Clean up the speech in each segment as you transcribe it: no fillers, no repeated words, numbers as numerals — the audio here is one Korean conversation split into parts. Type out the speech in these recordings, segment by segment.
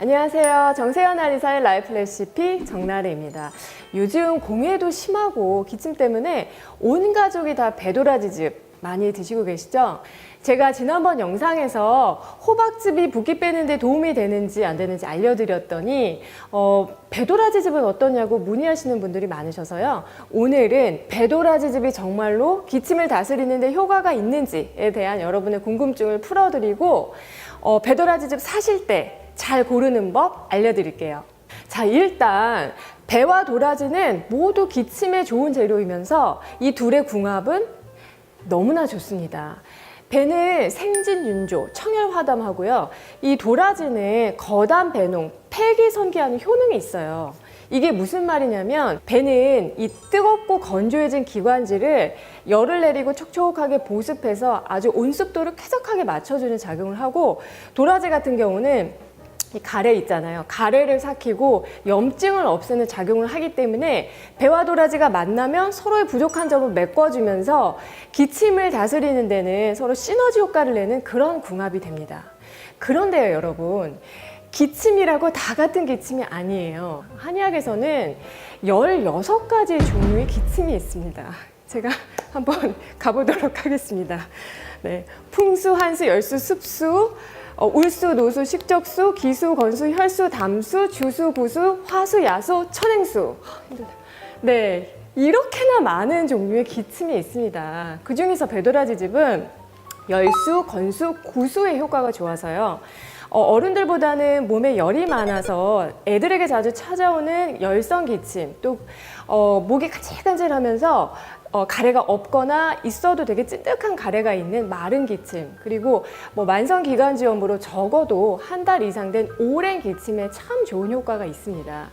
안녕하세요. 정세현 한의사의 라이프 레시피 정나래입니다. 요즘 공해도 심하고 기침 때문에 온 가족이 다 배도라지즙 많이 드시고 계시죠? 제가 지난번 영상에서 호박즙이 붓기 빼는데 도움이 되는지 안 되는지 알려드렸더니 배도라지즙은 어떠냐고 문의하시는 분들이 많으셔서요. 오늘은 배도라지즙이 정말로 기침을 다스리는데 효과가 있는지에 대한 여러분의 궁금증을 풀어드리고 배도라지즙 사실 때 잘 고르는 법 알려드릴게요. 자, 일단 배와 도라지는 모두 기침에 좋은 재료이면서 이 둘의 궁합은 너무나 좋습니다. 배는 생진윤조, 청열화담하고요. 이 도라지는 거담 배농, 폐기 선기하는 효능이 있어요. 이게 무슨 말이냐면 배는 이 뜨겁고 건조해진 기관지를 열을 내리고 촉촉하게 보습해서 아주 온습도를 쾌적하게 맞춰주는 작용을 하고, 도라지 같은 경우는 이 가래 있잖아요. 가래를 삭히고 염증을 없애는 작용을 하기 때문에 배와 도라지가 만나면 서로의 부족한 점을 메꿔주면서 기침을 다스리는 데는 서로 시너지 효과를 내는 그런 궁합이 됩니다. 그런데요, 여러분. 기침이라고 다 같은 기침이 아니에요. 한의학에서는 16가지 종류의 기침이 있습니다. 제가 한번 가보도록 하겠습니다. 네, 풍수, 한수, 열수, 습수, 울수, 노수, 식적수, 기수, 건수, 혈수, 담수, 주수, 구수, 화수, 야수, 천행수. 네, 이렇게나 많은 종류의 기침이 있습니다. 그 중에서 배도라지즙은 열수, 건수, 구수의 효과가 좋아서요. 어른들보다는 몸에 열이 많아서 애들에게 자주 찾아오는 열성 기침, 또 목이 간질간질하면서 가래가 없거나 있어도 되게 찐득한 가래가 있는 마른 기침, 그리고 만성기관지염으로 적어도 한 달 이상 된 오랜 기침에 참 좋은 효과가 있습니다.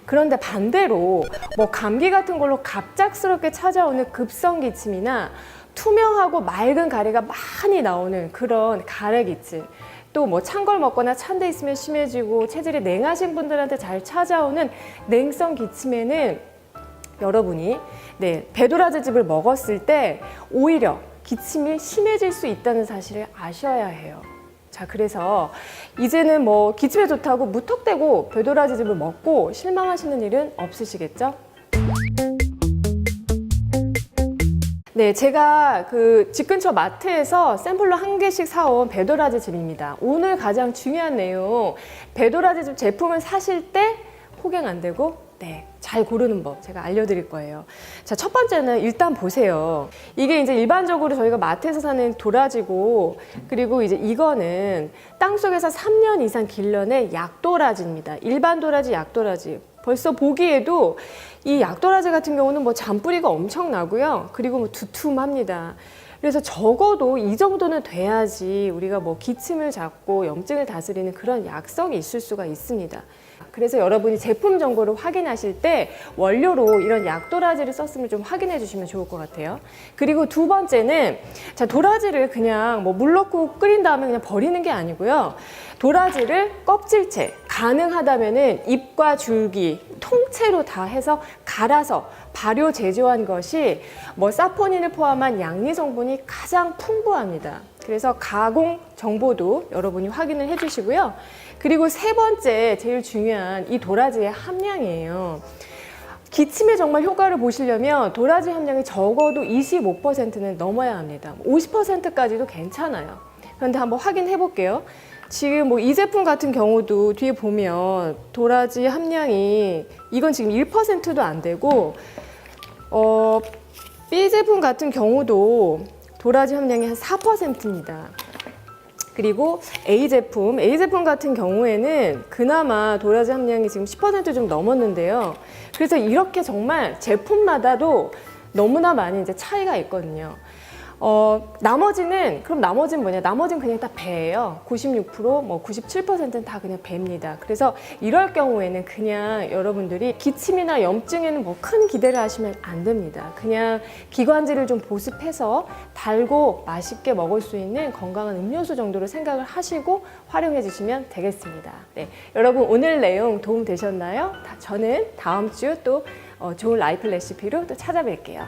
그런데 반대로 감기 같은 걸로 갑작스럽게 찾아오는 급성 기침이나 투명하고 맑은 가래가 많이 나오는 그런 가래 기침, 또 찬 걸 먹거나 찬 데 있으면 심해지고 체질이 냉하신 분들한테 잘 찾아오는 냉성 기침에는 여러분이 배도라지즙을 먹었을 때 오히려 기침이 심해질 수 있다는 사실을 아셔야 해요. 자, 그래서 이제는 기침에 좋다고 무턱대고 배도라지즙을 먹고 실망하시는 일은 없으시겠죠? 네, 제가 집 근처 마트에서 샘플로 1개씩 사온 배도라지즙입니다. 오늘 가장 중요한 내용, 배도라지즙 제품을 사실 때 호갱 안 되고 잘 고르는 법 제가 알려드릴 거예요. 자, 첫 번째는 일단 보세요. 이게 이제 일반적으로 저희가 마트에서 사는 도라지고, 그리고 이제 이거는 땅속에서 3년 이상 길러낸 약도라지입니다. 일반 도라지, 약도라지. 벌써 보기에도 이 약도라지 같은 경우는 잔뿌리가 엄청 나고요. 그리고 두툼합니다. 그래서 적어도 이 정도는 돼야지 우리가 기침을 잡고 염증을 다스리는 그런 약성이 있을 수가 있습니다. 그래서 여러분이 제품 정보를 확인하실 때 원료로 이런 약도라지를 썼으면 좀 확인해 주시면 좋을 것 같아요. 그리고 두 번째는, 자, 도라지를 그냥 물 넣고 끓인 다음에 그냥 버리는 게 아니고요. 도라지를 껍질째, 가능하다면은 잎과 줄기 통째로 다 해서 갈아서 발효 제조한 것이 사포닌을 포함한 양리 성분이 가장 풍부합니다. 그래서 가공 정보도 여러분이 확인을 해 주시고요. 그리고 세 번째, 제일 중요한 이 도라지의 함량이에요. 기침에 정말 효과를 보시려면 도라지 함량이 적어도 25%는 넘어야 합니다. 50%까지도 괜찮아요. 그런데 한번 확인해 볼게요. 지금 이 제품 같은 경우도 뒤에 보면 도라지 함량이, 이건 지금 1%도 안 되고, B 제품 같은 경우도 도라지 함량이 한 4%입니다. 그리고 A 제품 같은 경우에는 그나마 도라지 함량이 지금 10% 좀 넘었는데요. 그래서 이렇게 정말 제품마다도 너무나 많이 이제 차이가 있거든요. 나머지는 뭐냐? 나머지는 그냥 다 배예요. 96%, 97%는 다 그냥 배입니다. 그래서 이럴 경우에는 그냥 여러분들이 기침이나 염증에는 큰 기대를 하시면 안 됩니다. 그냥 기관지를 좀 보습해서 달고 맛있게 먹을 수 있는 건강한 음료수 정도로 생각을 하시고 활용해 주시면 되겠습니다. 네, 여러분 오늘 내용 도움 되셨나요? 저는 다음 주 또 좋은 라이프 레시피로 또 찾아뵐게요.